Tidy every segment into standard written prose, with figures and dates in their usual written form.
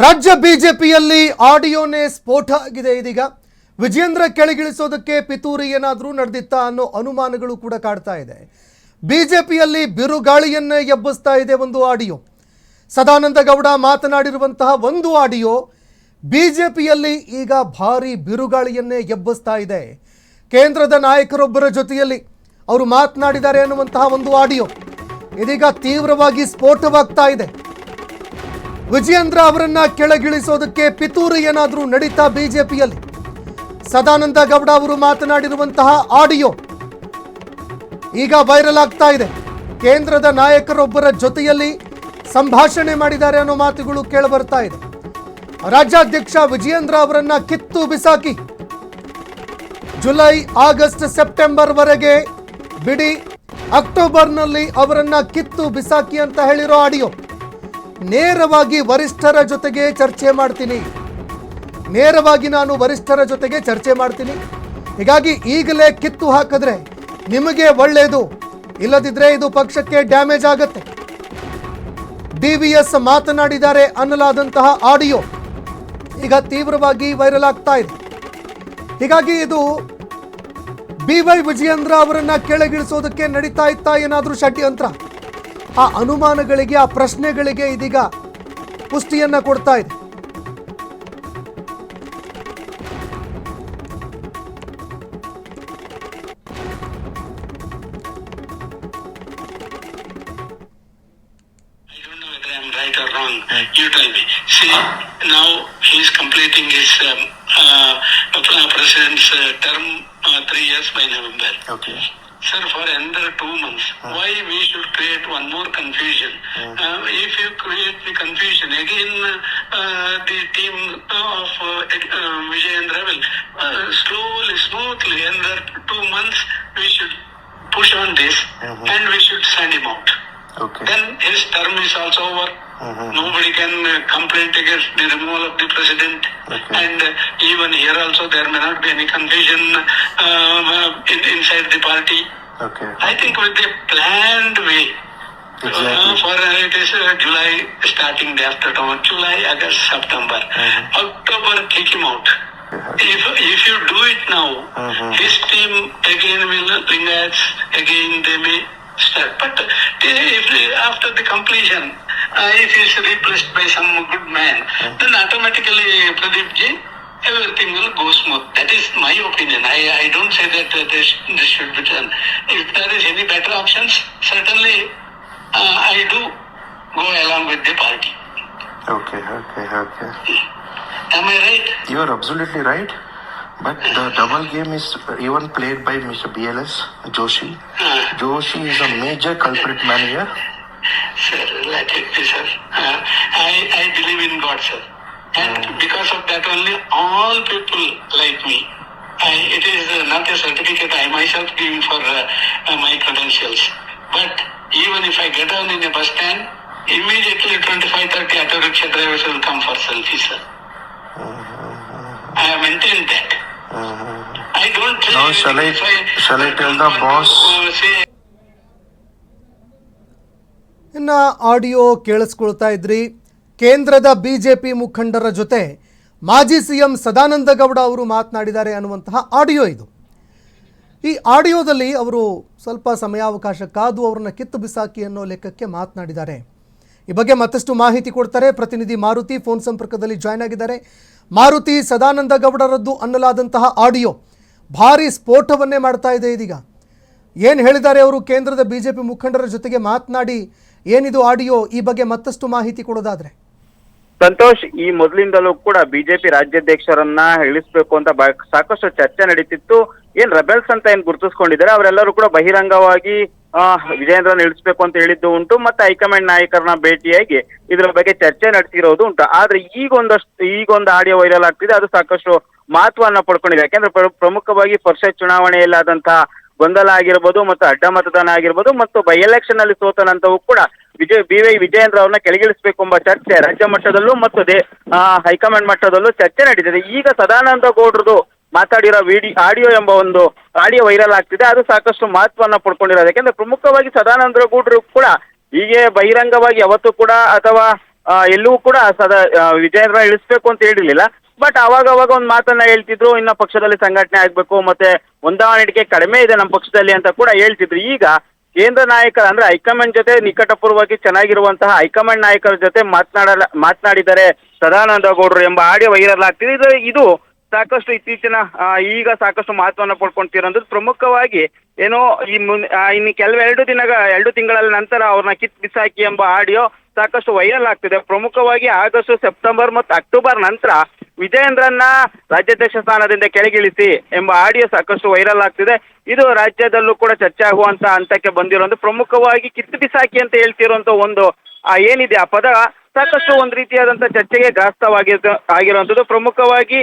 ರಾಜ್ಯ ಬಿಜೆಪಿಯಲ್ಲಿ ಆಡಿಯೋನೇ ಸ್ಫೋಟ ಆಗಿದೆ. ಇದೀಗ ವಿಜೇಂದ್ರ ಕೆಳಗಿಳಿಸೋದಕ್ಕೆ ಪಿತೂರಿ ಏನಾದರೂ ನಡೆದಿತ್ತಾ ಅನ್ನೋ ಅನುಮಾನಗಳು ಕೂಡ ಕಾಡ್ತಾ ಇದೆ. ಬಿಜೆಪಿಯಲ್ಲಿ ಬಿರುಗಾಳಿಯನ್ನೇ ಎಬ್ಬಿಸ್ತಾ ಇದೆ ಒಂದು ಆಡಿಯೋ. ಸದಾನಂದ ಗೌಡ ಮಾತನಾಡಿರುವಂತಹ ಒಂದು ಆಡಿಯೋ ಬಿಜೆಪಿಯಲ್ಲಿ ಈಗ ಭಾರಿ ಬಿರುಗಾಳಿಯನ್ನೇ ಎಬ್ಬಿಸ್ತಾ ಇದೆ. ಕೇಂದ್ರದ ನಾಯಕರೊಬ್ಬರ ಜೊತೆಯಲ್ಲಿ ಅವರು ಮಾತನಾಡಿದ್ದಾರೆ ಅನ್ನುವಂತಹ ಒಂದು ಆಡಿಯೋ ಇದೀಗ ತೀವ್ರವಾಗಿ ಸ್ಫೋಟವಾಗ್ತಾ ಇದೆ. ವಿಜೇಂದ್ರ ಅವರನ್ನ ಕೆಳಗಿಳಿಸೋದಕ್ಕೆ ಪಿತೂರಿ ಏನಾದರೂ ನಡೀತಾ ಬಿಜೆಪಿಯಲ್ಲಿ? ಸದಾನಂದ ಗೌಡ ಅವರು ಮಾತನಾಡಿರುವಂತಹ ಆಡಿಯೋ ಈಗ ವೈರಲ್ ಆಗ್ತಾ ಇದೆ. ಕೇಂದ್ರದ ನಾಯಕರೊಬ್ಬರ ಜೊತೆಯಲ್ಲಿ ಸಂಭಾಷಣೆ ಮಾಡಿದ್ದಾರೆ ಅನ್ನೋ ಮಾತುಗಳು ಕೇಳಬರ್ತಾ ಇದೆ. ರಾಜ್ಯಾಧ್ಯಕ್ಷ ವಿಜೇಂದ್ರ ಅವರನ್ನ ಕಿತ್ತು ಬಿಸಾಕಿ ಜುಲೈ, ಆಗಸ್ಟ್, ಸೆಪ್ಟೆಂಬರ್ ವರೆಗೆ ಬಿಡಿ, ಅಕ್ಟೋಬರ್ನಲ್ಲಿ ಅವರನ್ನ ಕಿತ್ತು ಬಿಸಾಕಿ ಅಂತ ಹೇಳಿರೋ ಆಡಿಯೋ. ನೇರವಾಗಿ ವರಿಷ್ಠರ ಜೊತೆಗೆ ಚರ್ಚೆ ಮಾಡ್ತೀನಿ, ನೇರವಾಗಿ ನಾನು ವರಿಷ್ಠರ ಜೊತೆಗೆ ಚರ್ಚೆ ಮಾಡ್ತೀನಿ, ಹೀಗಾಗಿ ಈಗಲೇ ಕಿತ್ತು ಹಾಕಿದ್ರೆ ನಿಮಗೆ ಒಳ್ಳೆಯದು, ಇಲ್ಲದಿದ್ರೆ ಇದು ಪಕ್ಷಕ್ಕೆ ಡ್ಯಾಮೇಜ್ ಆಗುತ್ತೆ. DVS ಮಾತನಾಡಿದ್ದಾರೆ ಅನ್ನಲಾದಂತಹ ಆಡಿಯೋ ಈಗ ತೀವ್ರವಾಗಿ ವೈರಲ್ ಆಗ್ತಾ ಇದೆ. ಹೀಗಾಗಿ ಇದು BY ವಿಜಯೇಂದ್ರ ಅವರನ್ನ ಕೆಳಗಿಳಿಸೋದಕ್ಕೆ ನಡೀತಾ ಇತ್ತಾ ಏನಾದರೂ ಷಡ್ಯಂತ್ರ? ಆ ಅನುಮಾನಗಳಿಗೆ, ಆ ಪ್ರಶ್ನೆಗಳಿಗೆ ಇದೀಗ ಪುಷ್ಟಿಯನ್ನ ಕೊಡ್ತಾ ಇದೆ. Right or wrong, you tell me. See, now he is completing his president's term 3 years by November. Okay. Sir, for another 2 months, why we should create one more confusion? If you create the confusion, again the team of Vijayendra will slowly, smoothly, another 2 months we should push on this and we should send him out. Okay. Then his term is also over. Nobody can complain against the removal of the president. Okay. And even here also there may not be any confusion inside the party. Okay. I think with the planned way. Exactly. For it is July starting day after tomorrow, July, August, September. October, kick him out. If you do it now, his team again will Lingayats, again they may start. But if after the completion, if he is replaced by some good man, then automatically Pradeep ji, everything will go smooth. That is my opinion. I don't say that this should be done. If there is any better options, certainly I do go along with the party. Okay. Am I right? You are absolutely right. But the double game is even played by Mr. BLS Joshi. Joshi is a major culprit man here. Sir, let it be, sir. I believe in God, sir. And because of that only, all people like me. It is not a certificate I myself giving for my credentials. But even if I get down in a bus stand, immediately 25-30 auto rickshaw drivers will come for selfie, sir. I have maintained that. I don't Now shall I tell the boss? ಇನ್ನ audio ಕೇಳಿಸ್ಕೊಳ್ತಾ ಇದ್ರಿ. ಕೇಂದ್ರದ BJP ಮುಖಂಡರ ಜೊತೆ ಮಾಜಿ CM Sadananda Gowda ಅವರು ಮಾತನಾಡಿದ್ದಾರೆ ಅನ್ನುವಂತಹ audio ಇದು. ಈ ಆಡಿಯೋದಲ್ಲಿ ಅವರು ಸ್ವಲ್ಪ ಸಮಯಾವಕಾಶ ಕಾದು ಅವರನ್ನ ಕಿತ್ತು ಬಿಸಾಕಿ ಅನ್ನೋ ಲೆಕ್ಕಕ್ಕೆ ಮಾತನಾಡಿದ್ದಾರೆ. ಈ ಬಗ್ಗೆ ಮತ್ತಷ್ಟು ಮಾಹಿತಿ ಕೊಡ್ತಾರೆ ಪ್ರತಿನಿಧಿ ಮಾರುತಿ, ಫೋನ್ ಸಂಪರ್ಕದಲ್ಲಿ ಜಾಯ್ನ್ ಆಗಿದ್ದಾರೆ. ಮಾರುತಿ, ಸದಾನಂದ ಗೌಡರದ್ದು ಅನ್ನಲಾದಂತಹ ಆಡಿಯೋ ಭಾರಿ ಸ್ಫೋಟವನ್ನೇ ಮಾಡ್ತಾ ಇದೆ. ಇದೀಗ ಏನು ಹೇಳಿದ್ದಾರೆ ಅವರು ಕೇಂದ್ರದ ಬಿಜೆಪಿ ಮುಖಂಡರ ಜೊತೆಗೆ ಮಾತನಾಡಿ? ಏನಿದು ಆಡಿಯೋ? ಈ ಬಗ್ಗೆ ಮತ್ತಷ್ಟು ಮಾಹಿತಿ ಕೊಡೋದಾದ್ರೆ. ಸಂತೋಷ್, ಈ ಮೊದಲಿಂದಲೂ ಕೂಡ ಬಿಜೆಪಿ ರಾಜ್ಯಾಧ್ಯಕ್ಷರನ್ನ ಇಳಿಸ್ಬೇಕು ಅಂತ ಸಾಕಷ್ಟು ಚರ್ಚೆ ನಡೀತಿತ್ತು. ಏನ್ ರೆಬೆಲ್ಸ್ ಅಂತ ಏನ್ ಗುರುತಿಸ್ಕೊಂಡಿದ್ದಾರೆ ಅವರೆಲ್ಲರೂ ಕೂಡ ಬಹಿರಂಗವಾಗಿ ವಿಜಯೇಂದ್ರನ ಇಳಿಸ್ಬೇಕು ಅಂತ ಹೇಳಿದ್ದು ಉಂಟು. ಮತ್ತೆ ಹೈಕಮಾಂಡ್ ನಾಯಕರನ್ನ ಭೇಟಿಯಾಗಿ ಇದರ ಬಗ್ಗೆ ಚರ್ಚೆ ನಡೆಸಿರೋದು ಉಂಟು. ಆದ್ರೆ ಈಗೊಂದು ಆಡಿಯೋ ವೈರಲ್ ಆಗ್ತಿದೆ. ಅದು ಸಾಕಷ್ಟು ಮಹತ್ವವನ್ನ ಪಡ್ಕೊಂಡಿದೆ. ಯಾಕೆಂದ್ರೆ ಪ್ರಮುಖವಾಗಿ ಪರಿಷತ್ ಚುನಾವಣೆಯಲ್ಲಾದಂತಹ ಗೊಂದಲ ಆಗಿರ್ಬೋದು, ಮತ್ತು ಅಡ್ಡ ಮತದಾನ ಆಗಿರ್ಬೋದು, ಮತ್ತು ಬೈ ಎಲೆಕ್ಷನ್ ಅಲ್ಲಿ ಸೋತ ನಂತರವೂ ಕೂಡ BY ವಿಜಯೇಂದ್ರ ಅವ್ರನ್ನ ಕೆಳಗಿಳಿಸಬೇಕು ಎಂಬ ಚರ್ಚೆ ರಾಜ್ಯ ಮಟ್ಟದಲ್ಲೂ ಮತ್ತು ಹೈಕಮಾಂಡ್ ಮಟ್ಟದಲ್ಲೂ ಚರ್ಚೆ ನಡೀತಿದೆ. ಈಗ ಸದಾನಂದ ಗೌಡ್ರದು ಮಾತಾಡಿರೋ ಆಡಿಯೋ ಎಂಬ ಒಂದು ಆಡಿಯೋ ವೈರಲ್ ಆಗ್ತಿದೆ. ಅದು ಸಾಕಷ್ಟು ಮಹತ್ವವನ್ನ ಪಡ್ಕೊಂಡಿರೋದು. ಯಾಕೆಂದ್ರೆ ಪ್ರಮುಖವಾಗಿ ಸದಾನಂದ ಗೌಡ್ರು ಕೂಡ ಹೀಗೆ ಬಹಿರಂಗವಾಗಿ ಯಾವತ್ತೂ ಕೂಡ ಅಥವಾ ಎಲ್ಲೂ ಕೂಡ ವಿಜಯೇಂದ್ರ ಇಳಿಸ್ಬೇಕು ಅಂತ ಹೇಳಿರ್ಲಿಲ್ಲ. ಬಟ್ ಅವಾಗ ಒಂದು ಮಾತನ್ನ ಹೇಳ್ತಿದ್ರು, ಇನ್ನ ಪಕ್ಷದಲ್ಲಿ ಸಂಘಟನೆ ಆಗ್ಬೇಕು, ಮತ್ತೆ ಹೊಂದಾಣಿಕೆ ಕಡಿಮೆ ಇದೆ ನಮ್ಮ ಪಕ್ಷದಲ್ಲಿ ಅಂತ ಕೂಡ ಹೇಳ್ತಿದ್ರು. ಈಗ ಕೇಂದ್ರ ನಾಯಕರ ಅಂದ್ರೆ ಹೈಕಮಾಂಡ್ ಜೊತೆ ನಿಕಟಪೂರ್ವವಾಗಿ ಚೆನ್ನಾಗಿರುವಂತಹ ಹೈಕಮಾಂಡ್ ನಾಯಕರ ಜೊತೆ ಮಾತನಾಡಿದ್ದಾರೆ ಸದಾನಂದ ಗೌಡರು ಎಂಬ ಆಡಿಯೋ ವೈರಲ್ ಆಗ್ತಿದೆ. ಇದು ಸಾಕಷ್ಟು ಇತ್ತೀಚಿನ ಈಗ ಸಾಕಷ್ಟು ಮಹತ್ವವನ್ನು ಪಡ್ಕೊಂತಿರೋದು. ಪ್ರಮುಖವಾಗಿ ಏನೋ ಇನ್ನು ಎರಡು ತಿಂಗಳ ನಂತರ ಅವ್ರನ್ನ ಕಿತ್ ಬಿಸಾಕಿ ಎಂಬ ಆಡಿಯೋ ಸಾಕಷ್ಟು ವೈರಲ್ ಆಗ್ತಿದೆ. ಪ್ರಮುಖವಾಗಿ ಆಗಸ್ಟ್, ಸೆಪ್ಟೆಂಬರ್ ಮತ್ತು ಅಕ್ಟೋಬರ್ ನಂತರ ವಿಜಯೇಂದ್ರನ್ನ ರಾಜ್ಯಾಧ್ಯಕ್ಷ ಸ್ಥಾನದಿಂದ ಕೆಳಗಿಳಿಸಿ ಎಂಬ ಆಡಿಯೋ ಸಾಕಷ್ಟು ವೈರಲ್ ಆಗ್ತಿದೆ. ಇದು ರಾಜ್ಯದಲ್ಲೂ ಕೂಡ ಚರ್ಚೆ ಆಗುವಂತ ಹಂತಕ್ಕೆ ಬಂದಿರೋದು. ಪ್ರಮುಖವಾಗಿ ಕಿತ್ತು ಬಿಸಾಕಿ ಅಂತ ಹೇಳ್ತಿರುವಂತ ಒಂದು ಏನಿದೆ ಆ ಪದ ಸಾಕಷ್ಟು ಒಂದು ರೀತಿಯಾದಂತ ಚರ್ಚೆಗೆ ಆಗಿರುವಂತದ್ದು. ಪ್ರಮುಖವಾಗಿ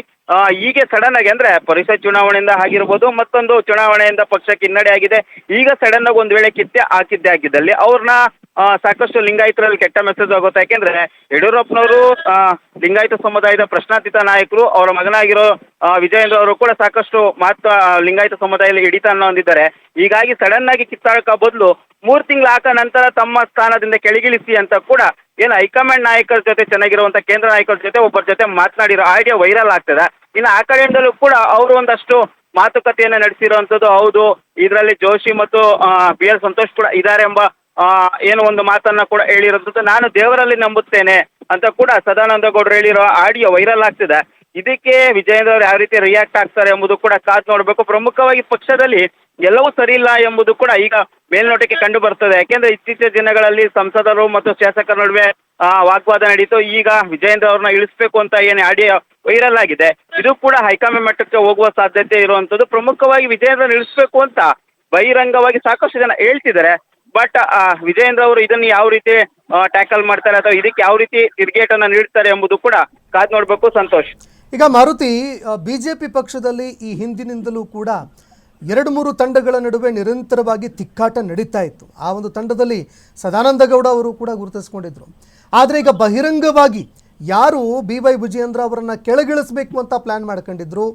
ಹೀಗೆ ಸಡನ್ ಆಗಿ ಅಂದ್ರೆ ಪರಿಷತ್ ಚುನಾವಣೆಯಿಂದ ಆಗಿರ್ಬೋದು, ಮತ್ತೊಂದು ಚುನಾವಣೆಯಿಂದ ಪಕ್ಷಕ್ಕೆ ಹಿನ್ನಡೆ ಆಗಿದೆ. ಈಗ ಸಡನ್ ಆಗಿ ಒಂದ್ ವೇಳೆ ಹಾಕಿದ್ದೆ ಆಗಿದ್ದಲ್ಲಿ ಅವ್ರನ್ನ ಸಾಕಷ್ಟು ಲಿಂಗಾಯತರಲ್ಲಿ ಕೆಟ್ಟ ಮೆಸೇಜ್ ಆಗುತ್ತೆ. ಯಾಕೆಂದ್ರೆ ಯಡಿಯೂರಪ್ಪನವರು ಲಿಂಗಾಯತ ಸಮುದಾಯದ ಪ್ರಶ್ನಾತೀತ ನಾಯಕರು, ಅವರ ಮಗನಾಗಿರೋ ವಿಜಯೇಂದ್ರ ಅವರು ಕೂಡ ಸಾಕಷ್ಟು ಲಿಂಗಾಯತ ಸಮುದಾಯದಲ್ಲಿ ಹಿಡಿತವನ್ನು ಹೊಂದಿದ್ದಾರೆ. ಹೀಗಾಗಿ ಸಡನ್ ಆಗಿ ಕಿತ್ತಾಡಕ ಬದಲು 3 ತಿಂಗಳ ಹಾಕ ನಂತರ ತಮ್ಮ ಸ್ಥಾನದಿಂದ ಕೆಳಗಿಳಿಸಿ ಅಂತ ಕೂಡ ಏನು ಹೈಕಮಾಂಡ್ ನಾಯಕರ ಜೊತೆ ಚೆನ್ನಾಗಿರುವಂತ ಕೇಂದ್ರ ನಾಯಕರ ಜೊತೆ ಒಬ್ಬರ ಜೊತೆ ಮಾತನಾಡಿರೋ ಆಡಿಯೋ ವೈರಲ್ ಆಗ್ತದೆ. ಇನ್ನು ಆ ಕಡೆಯಿಂದಲೂ ಕೂಡ ಅವರು ಒಂದಷ್ಟು ಮಾತುಕತೆಯನ್ನು ನಡೆಸಿರುವಂತದ್ದು ಹೌದು. ಇದರಲ್ಲಿ ಜೋಶಿ ಮತ್ತು BL ಸಂತೋಷ್ ಕೂಡ ಇದ್ದಾರೆ ಎಂಬ ಏನು ಒಂದು ಮಾತನ್ನ ಕೂಡ ಹೇಳಿರೋದು. ನಾನು ದೇವರಲ್ಲಿ ನಂಬುತ್ತೇನೆ ಅಂತ ಕೂಡ ಸದಾನಂದ ಗೌಡರು ಹೇಳಿರೋ ಆಡಿಯೋ ವೈರಲ್ ಆಗ್ತಿದೆ. ಇದಕ್ಕೆ ವಿಜಯೇಂದ್ರ ಅವರು ಯಾವ ರೀತಿ ರಿಯಾಕ್ಟ್ ಆಗ್ತಾರೆ ಎಂಬುದು ಕೂಡ ಕಾದ್ ನೋಡಬೇಕು. ಪ್ರಮುಖವಾಗಿ ಪಕ್ಷದಲ್ಲಿ ಎಲ್ಲವೂ ಸರಿ ಇಲ್ಲ ಎಂಬುದು ಕೂಡ ಈಗ ಮೇಲ್ನೋಟಕ್ಕೆ ಕಂಡು ಬರ್ತದೆ. ಯಾಕೆಂದ್ರೆ ಇತ್ತೀಚಿನ ದಿನಗಳಲ್ಲಿ ಸಂಸದರು ಮತ್ತು ಶಾಸಕರ ನಡುವೆ ವಾಗ್ವಾದ ನಡೀತು. ಈಗ ವಿಜಯೇಂದ್ರ ಅವ್ರನ್ನ ಇಳಿಸ್ಬೇಕು ಅಂತ ಏನು ಆಡಿಯೋ ವೈರಲ್ ಆಗಿದೆ. ಇದು ಕೂಡ ಹೈಕಮಾಂಡ್ ಮಟ್ಟಕ್ಕೆ ಹೋಗುವ ಸಾಧ್ಯತೆ ಇರುವಂತದ್ದು. ಪ್ರಮುಖವಾಗಿ ವಿಜಯೇಂದ್ರ ಇಳಿಸ್ಬೇಕು ಅಂತ ಬಹಿರಂಗವಾಗಿ ಸಾಕಷ್ಟು ಜನ ಹೇಳ್ತಿದ್ದಾರೆ. ಬಟ್ ವಿಜಯೇಂದ್ರ ಅವರು ಇದನ್ನು ಯಾವ ರೀತಿ ಟ್ಯಾಕಲ್ ಮಾಡ್ತಾರೆ ಅಥವಾ ಇದಕ್ಕೆ ಯಾವ ರೀತಿ ತಿರುಗೇಟನ್ನು ನೀಡ್ತಾರೆ ಎಂಬುದು ಕೂಡ ಕಾದ್ ನೋಡ್ಬೇಕು. ಸಂತೋಷ್, ಈಗ ಮಾರುತಿ, ಬಿಜೆಪಿ ಪಕ್ಷದಲ್ಲಿ ಈ ಹಿಂದಿನಿಂದಲೂ ಕೂಡ 2-3 ತಂಡಗಳ ನಡುವೆ ನಿರಂತರವಾಗಿ ತಿಕ್ಕಾಟ ನಡೀತಾ ಇತ್ತು. ಆ ಒಂದು ತಂಡದಲ್ಲಿ ಸದಾನಂದ ಗೌಡ ಅವರು ಕೂಡ ಗುರುತಿಸ್ಕೊಂಡಿದ್ರು. ಆದರೆ ಈಗ ಬಹಿರಂಗವಾಗಿ ಯಾರು BY ವಿಜಯೇಂದ್ರ ಅವರನ್ನು ಕೆಳಗಿಳಿಸಬೇಕು ಅಂತ ಪ್ಲ್ಯಾನ್ ಮಾಡ್ಕೊಂಡಿದ್ರು,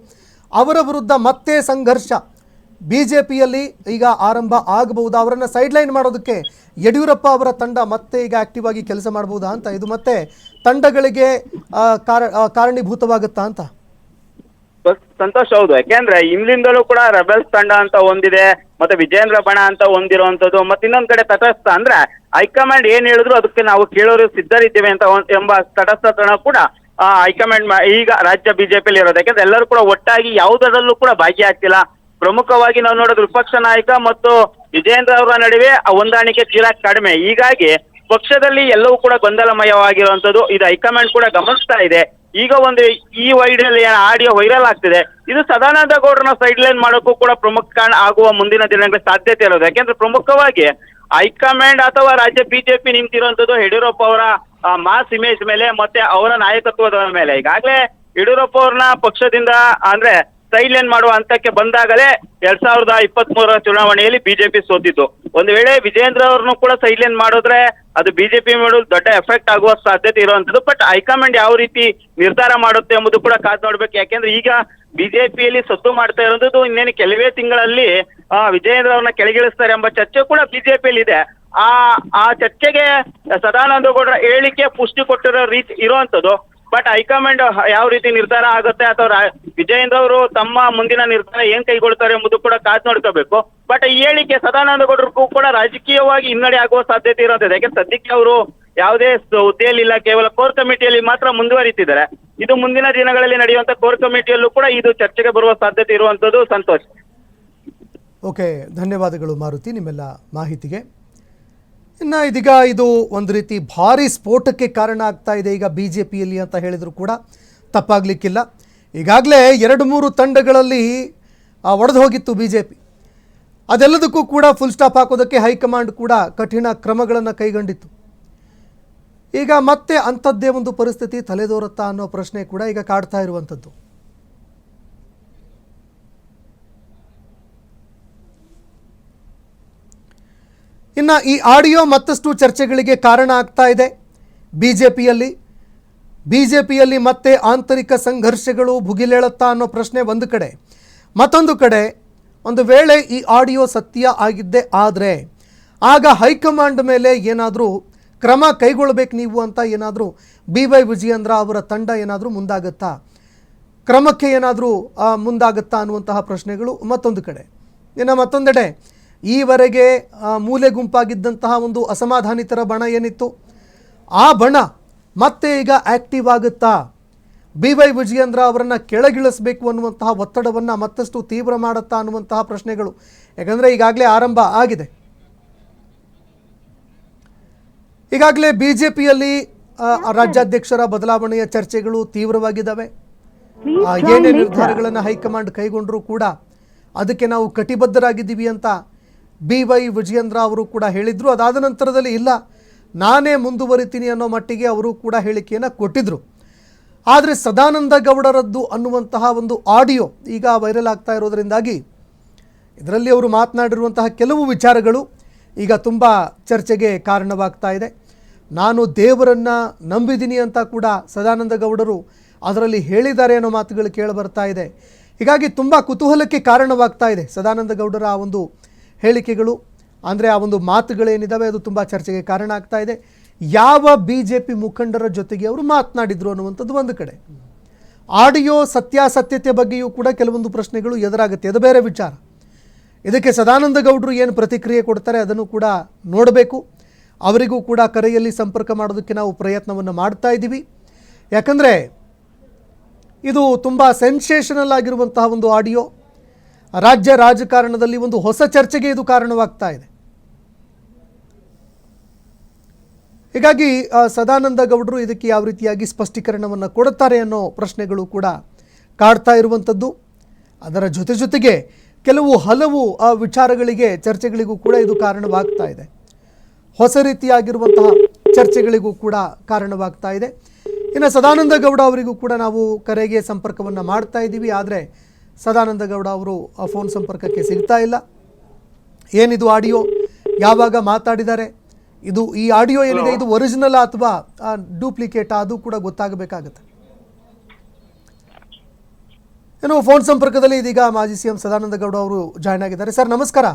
ಅವರ ವಿರುದ್ಧ ಮತ್ತೆ ಸಂಘರ್ಷ BJPಯಲ್ಲಿ ಈಗ ಆರಂಭ ಆಗಬಹುದಾ? ಅವರನ್ನು ಸೈಡ್ಲೈನ್ ಮಾಡೋದಕ್ಕೆ ಯಡಿಯೂರಪ್ಪ ಅವರ ತಂಡ ಮತ್ತೆ ಈಗ ಆಕ್ಟಿವ್ ಆಗಿ ಕೆಲಸ ಮಾಡಬಹುದಾ ಅಂತ, ಇದು ಮತ್ತೆ ತಂಡಗಳಿಗೆ ಕಾರಣೀಭೂತವಾಗುತ್ತಾ ಅಂತ? ಸಂತೋಷ್, ಹೌದು. ಯಾಕೆಂದ್ರೆ ಹಿಂದಿಂದಲೂ ಕೂಡ ರೆಬೆಲ್ಸ್ ತಂಡ ಅಂತ ಒಂದಿದೆ, ಮತ್ತೆ ವಿಜಯೇಂದ್ರ ಬಣ ಅಂತ ಒಂದಿರುವಂತದ್ದು, ಮತ್ತೆ ಇನ್ನೊಂದ್ ಕಡೆ ತಟಸ್ಥ ಅಂದ್ರೆ ಹೈಕಮಾಂಡ್ ಏನ್ ಹೇಳಿದ್ರು ಅದಕ್ಕೆ ನಾವು ಕೇಳೋರು ಸಿದ್ಧರಿದ್ದೇವೆ ಅಂತ ಎಂಬ ತಟಸ್ಥತನ ಕೂಡ ಹೈಕಮಾಂಡ್ ಈಗ ರಾಜ್ಯ ಬಿಜೆಪಿಯಲ್ಲಿ ಇರೋದು. ಯಾಕೆಂದ್ರೆ ಎಲ್ಲರೂ ಕೂಡ ಒಟ್ಟಾಗಿ ಯಾವುದರಲ್ಲೂ ಕೂಡ ಭಾಗಿಯಾಗ್ತಿಲ್ಲ. ಪ್ರಮುಖವಾಗಿ ನಾವು ನೋಡೋದು ವಿಪಕ್ಷ ನಾಯಕ ಮತ್ತು ವಿಜಯೇಂದ್ರ ಅವರ ನಡುವೆ ಹೊಂದಾಣಿಕೆ ತೀರಾ ಕಡಿಮೆ. ಹೀಗಾಗಿ ಪಕ್ಷದಲ್ಲಿ ಎಲ್ಲವೂ ಕೂಡ ಗೊಂದಲಮಯವಾಗಿರುವಂತದ್ದು ಇದು ಹೈಕಮಾಂಡ್ ಕೂಡ ಗಮನಿಸ್ತಾ ಇದೆ. ಈಗ ಒಂದು ಈ ಆಡಿಯೋ ವೈರಲ್ ಆಗ್ತಿದೆ. ಇದು ಸದಾನಂದ ಗೌಡರನ್ನ ಸೈಡ್ ಲೈನ್ ಮಾಡೋಕ್ಕೂ ಕೂಡ ಪ್ರಮುಖ ಕಾರಣ ಆಗುವ ಮುಂದಿನ ದಿನಗಳ ಸಾಧ್ಯತೆ ಇರೋದು. ಯಾಕೆಂದ್ರೆ ಪ್ರಮುಖವಾಗಿ ಹೈಕಮಾಂಡ್ ಅಥವಾ ರಾಜ್ಯ ಬಿಜೆಪಿ ನಿಂತಿರುವಂತದ್ದು ಯಡಿಯೂರಪ್ಪ ಅವರ ಮಾಸ್ ಇಮೇಜ್ ಮೇಲೆ ಮತ್ತೆ ಅವರ ನಾಯಕತ್ವದ ಮೇಲೆ. ಈಗಾಗಲೇ ಯಡಿಯೂರಪ್ಪ ಅವ್ರನ್ನ ಪಕ್ಷದಿಂದ ಅಂದ್ರೆ ಸೈಡ್ ಲೈನ್ ಮಾಡುವ ಹಂತಕ್ಕೆ ಬಂದಾಗಲೇ 2023 ಚುನಾವಣೆಯಲ್ಲಿ ಬಿಜೆಪಿ ಸೋತಿತ್ತು. ಒಂದು ವೇಳೆ ವಿಜಯೇಂದ್ರ ಅವ್ರನ್ನು ಕೂಡ ಸೈಡ್ ಲೈನ್ ಮಾಡಿದ್ರೆ ಅದು ಬಿಜೆಪಿ ಮಾಡೋದು ದೊಡ್ಡ ಎಫೆಕ್ಟ್ ಆಗುವ ಸಾಧ್ಯತೆ ಇರುವಂತದ್ದು. ಬಟ್ ಹೈಕಮಾಂಡ್ ಯಾವ ರೀತಿ ನಿರ್ಧಾರ ಮಾಡುತ್ತೆ ಎಂಬುದು ಕೂಡ ಕಾದ್ ನೋಡ್ಬೇಕು. ಯಾಕೆಂದ್ರೆ ಈಗ ಬಿಜೆಪಿಯಲ್ಲಿ ಸೊತ್ತು ಮಾಡ್ತಾ ಇರೋದು ಇನ್ನೇನು ಕೆಲವೇ ತಿಂಗಳಲ್ಲಿ ವಿಜಯೇಂದ್ರ ಅವ್ರನ್ನ ಕೆಳಗಿಳಿಸ್ತಾರೆ ಎಂಬ ಚರ್ಚೆ ಕೂಡ ಬಿಜೆಪಿಯಲ್ಲಿ ಇದೆ. ಆ ಚರ್ಚೆಗೆ ಸದಾನಂದ ಗೌಡರ ಹೇಳಿಕೆ ಪುಷ್ಟಿ ಕೊಟ್ಟಿರೋ ರೀತಿ ಇರುವಂತದ್ದು. ಬಟ್ ಹೈಕಮಾಂಡ್ ಯಾವ ರೀತಿ ನಿರ್ಧಾರ ಆಗುತ್ತೆ ಅಥವಾ ವಿಜಯೇಂದ್ರ ಅವರು ತಮ್ಮ ಮುಂದಿನ ನಿರ್ಧಾರ ಏನ್ ಕೈಗೊಳ್ತಾರೆ ಎಂಬುದು ಕೂಡ ಕಾದ್ ನೋಡ್ಕೋಬೇಕು. ಬಟ್ ಈ ಹೇಳಿಕೆ ಸದಾನಂದ ಗೌಡರಿಗೂ ಕೂಡ ರಾಜಕೀಯವಾಗಿ ಹಿನ್ನಡೆ ಆಗುವ ಸಾಧ್ಯತೆ ಇರೋದಿದೆ. ಯಾಕೆಂದ್ರೆ ಸದ್ಯಕ್ಕೆ ಅವರು ಯಾವುದೇ ಹುದ್ದೆಯಲ್ಲಿ ಇಲ್ಲ, ಕೇವಲ ಕೋರ್ ಕಮಿಟಿಯಲ್ಲಿ ಮಾತ್ರ ಮುಂದುವರಿತಿದ್ದಾರೆ. ಇದು ಮುಂದಿನ ದಿನಗಳಲ್ಲಿ ನಡೆಯುವಂತ ಕೋರ್ ಕಮಿಟಿಯಲ್ಲೂ ಕೂಡ ಇದು ಚರ್ಚೆಗೆ ಬರುವ ಸಾಧ್ಯತೆ ಇರುವಂತದ್ದು. ಸಂತೋಷ್, ಓಕೆ, ಧನ್ಯವಾದಗಳು ಮಾರುತಿ ನಿಮ್ಮೆಲ್ಲ ಮಾಹಿತಿಗೆ. ಇನ್ನು ಇದೀಗ ಇದು ಒಂದು ರೀತಿ ಭಾರಿ ಸ್ಫೋಟಕ್ಕೆ ಕಾರಣ ಆಗ್ತಾ ಇದೆ ಈಗ BJPಯಲ್ಲಿ ಅಂತ ಹೇಳಿದರೂ ಕೂಡ ತಪ್ಪಾಗಲಿಕ್ಕಿಲ್ಲ. ಈಗಾಗಲೇ 2-3 ತಂಡಗಳಲ್ಲಿ ಒಡೆದು ಹೋಗಿತ್ತು BJP. ಅದೆಲ್ಲದಕ್ಕೂ ಕೂಡ ಫುಲ್ ಸ್ಟಾಪ್ ಹಾಕೋದಕ್ಕೆ ಹೈಕಮಾಂಡ್ ಕೂಡ ಕಠಿಣ ಕ್ರಮಗಳನ್ನು ಕೈಗೊಂಡಿತ್ತು. ಈಗ ಮತ್ತೆ ಅಂಥದ್ದೇ ಒಂದು ಪರಿಸ್ಥಿತಿ ತಲೆದೋರುತ್ತಾ ಅನ್ನೋ ಪ್ರಶ್ನೆ ಕೂಡ ಈಗ ಕಾಡ್ತಾ ಇರುವಂಥದ್ದು. ಇನ್ನು ಈ ಆಡಿಯೋ ಮತ್ತಷ್ಟು ಚರ್ಚೆಗಳಿಗೆ ಕಾರಣ ಆಗ್ತಾ ಇದೆ ಬಿಜೆಪಿಯಲ್ಲಿ ಮತ್ತೆ ಆಂತರಿಕ ಸಂಘರ್ಷಗಳು ಭುಗಿಲೇಳುತ್ತಾ ಅನ್ನೋ ಪ್ರಶ್ನೆ ಒಂದು ಕಡೆ. ಮತ್ತೊಂದು ಕಡೆ ಒಂದು ವೇಳೆ ಈ ಆಡಿಯೋ ಸತ್ಯ ಆಗಿದ್ದೇ ಆದರೆ ಆಗ ಹೈಕಮಾಂಡ್ ಮೇಲೆ ಏನಾದರೂ ಕ್ರಮ ಕೈಗೊಳ್ಳಬೇಕು ನೀವು ಅಂತ ಏನಾದರೂ BY ವಿಜಯೇಂದ್ರ ಅವರ ತಂಡ ಏನಾದರೂ ಮುಂದಾಗುತ್ತಾ, ಕ್ರಮಕ್ಕೆ ಏನಾದರೂ ಮುಂದಾಗುತ್ತಾ ಅನ್ನುವಂತಹ ಪ್ರಶ್ನೆಗಳು ಮತ್ತೊಂದು ಕಡೆ. ಇನ್ನು ಮತ್ತೊಂದೆಡೆ ಈವರೆಗೆ ಮೂಲೆ ಗುಂಪಾಗಿದ್ದಂತಹ ಒಂದು ಅಸಮಾಧಾನಿತರ ಬಣ ಏನಿತ್ತು, ಆ ಬಣ ಮತ್ತೆ ಈಗ ಆ್ಯಕ್ಟಿವ್ ಆಗುತ್ತಾ, BY ವಿಜಯೇಂದ್ರ ಅವರನ್ನು ಕೆಳಗಿಳಿಸಬೇಕು ಅನ್ನುವಂತಹ ಒತ್ತಡವನ್ನು ಮತ್ತಷ್ಟು ತೀವ್ರ ಮಾಡುತ್ತಾ ಅನ್ನುವಂತಹ ಪ್ರಶ್ನೆಗಳು. ಯಾಕಂದರೆ ಈಗಾಗಲೇ ಆರಂಭ ಆಗಿದೆ. ಈಗಾಗಲೇ BJPಯಲ್ಲಿ ರಾಜ್ಯಾಧ್ಯಕ್ಷರ ಬದಲಾವಣೆಯ ಚರ್ಚೆಗಳು ತೀವ್ರವಾಗಿದ್ದಾವೆ. ಏನೇ ನಿರ್ಧಾರಗಳನ್ನು ಹೈಕಮಾಂಡ್ ಕೈಗೊಂಡರೂ ಕೂಡ ಅದಕ್ಕೆ ನಾವು ಕಟಿಬದ್ಧರಾಗಿದ್ದೀವಿ ಅಂತ BY ವಿಜಯೇಂದ್ರ ಅವರು ಕೂಡ ಹೇಳಿದರು. ಅದಾದ ನಂತರದಲ್ಲಿ ಇಲ್ಲ, ನಾನೇ ಮುಂದುವರಿತೀನಿ ಅನ್ನೋ ಮಟ್ಟಿಗೆ ಅವರು ಕೂಡ ಹೇಳಿಕೆಯನ್ನು ಕೊಟ್ಟಿದ್ದರು. ಆದರೆ ಸದಾನಂದ ಗೌಡರದ್ದು ಅನ್ನುವಂತಹ ಒಂದು ಆಡಿಯೋ ಈಗ ವೈರಲ್ ಆಗ್ತಾ ಇರೋದರಿಂದಾಗಿ ಇದರಲ್ಲಿ ಅವರು ಮಾತನಾಡಿರುವಂತಹ ಕೆಲವು ವಿಚಾರಗಳು ಈಗ ತುಂಬ ಚರ್ಚೆಗೆ ಕಾರಣವಾಗ್ತಾ ಇದೆ. ನಾನು ದೇವರನ್ನು ನಂಬಿದ್ದೀನಿ ಅಂತ ಕೂಡ ಸದಾನಂದ ಗೌಡರು ಅದರಲ್ಲಿ ಹೇಳಿದ್ದಾರೆ ಅನ್ನೋ ಮಾತುಗಳು ಕೇಳಿಬರ್ತಾ ಇದೆ. ಹೀಗಾಗಿ ತುಂಬ ಕುತೂಹಲಕ್ಕೆ ಕಾರಣವಾಗ್ತಾ ಇದೆ ಸದಾನಂದ ಗೌಡರ ಆ ಒಂದು ಹೇಳಿಕೆಗಳು, ಅಂದರೆ ಆ ಒಂದು ಮಾತುಗಳೇನಿದ್ದಾವೆ ಅದು ತುಂಬ ಚರ್ಚೆಗೆ ಕಾರಣ ಆಗ್ತಾ ಇದೆ. ಯಾವ BJP ಮುಖಂಡರ ಜೊತೆಗೆ ಅವರು ಮಾತನಾಡಿದ್ರು ಅನ್ನುವಂಥದ್ದು ಒಂದು ಕಡೆ, ಆಡಿಯೋ ಸತ್ಯಾಸತ್ಯತೆ ಬಗ್ಗೆಯೂ ಕೂಡ ಕೆಲವೊಂದು ಪ್ರಶ್ನೆಗಳು ಎದುರಾಗುತ್ತೆ, ಅದು ಬೇರೆ ವಿಚಾರ. ಇದಕ್ಕೆ ಸದಾನಂದ ಗೌಡರು ಏನು ಪ್ರತಿಕ್ರಿಯೆ ಕೊಡ್ತಾರೆ ಅದನ್ನು ಕೂಡ ನೋಡಬೇಕು. ಅವರಿಗೂ ಕೂಡ ಕರೆಯಲ್ಲಿ ಸಂಪರ್ಕ ಮಾಡೋದಕ್ಕೆ ನಾವು ಪ್ರಯತ್ನವನ್ನು ಮಾಡ್ತಾ ಇದ್ದೀವಿ. ಯಾಕಂದರೆ ಇದು ತುಂಬ ಸೆನ್ಸೇಷನಲ್ ಆಗಿರುವಂತಹ ಒಂದು ಆಡಿಯೋ, ರಾಜ್ಯ ರಾಜಕಾರಣದಲ್ಲಿ ಒಂದು ಹೊಸ ಚರ್ಚೆಗೆ ಇದು ಕಾರಣವಾಗ್ತಾ ಇದೆ. ಹೀಗಾಗಿ ಸದಾನಂದ ಗೌಡರು ಇದಕ್ಕೆ ಯಾವ ರೀತಿಯಾಗಿ ಸ್ಪಷ್ಟೀಕರಣವನ್ನು ಕೊಡುತ್ತಾರೆ ಅನ್ನೋ ಪ್ರಶ್ನೆಗಳು ಕೂಡ ಕಾಡ್ತಾ ಇರುವಂಥದ್ದು. ಅದರ ಜೊತೆಗೆ ಹಲವು ವಿಚಾರಗಳಿಗೆ, ಚರ್ಚೆಗಳಿಗೂ ಕೂಡ ಇದು ಕಾರಣವಾಗ್ತಾ ಇದೆ. ಹೊಸ ರೀತಿಯಾಗಿರುವಂತಹ ಚರ್ಚೆಗಳಿಗೂ ಕೂಡ ಕಾರಣವಾಗ್ತಾ ಇದೆ. ಇನ್ನು ಸದಾನಂದ ಗೌಡ ಅವರಿಗೂ ಕೂಡ ನಾವು ಕರೆಗೆ ಸಂಪರ್ಕವನ್ನು ಮಾಡ್ತಾ ಇದ್ದೀವಿ. ಆದರೆ ಸದಾನಂದ ಗೌಡ ಅವರು ಫೋನ್ ಸಂಪರ್ಕಕ್ಕೆ ಸಿಗ್ತಾ ಇಲ್ಲ. ಏನಿದು ಆಡಿಯೋ, ಯಾವಾಗ ಮಾತಾಡಿದ್ದಾರೆ, ಈ ಆಡಿಯೋ ಏನಿದೆ ಇದು ಒರಿಜಿನಲ್ ಅಥವಾ ಡೂಪ್ಲಿಕೇಟಾ ಅದು ಕೂಡ ಗೊತ್ತಾಗಬೇಕಾಗುತ್ತೆ. ಏನು ಫೋನ್ ಸಂಪರ್ಕದಲ್ಲಿ ಇದೀಗ ಮಾಜಿ CM ಸದಾನಂದ ಗೌಡ ಅವರು ಜಾಯ್ನ್ ಆಗಿದ್ದಾರೆ. ಸರ್ ನಮಸ್ಕಾರ.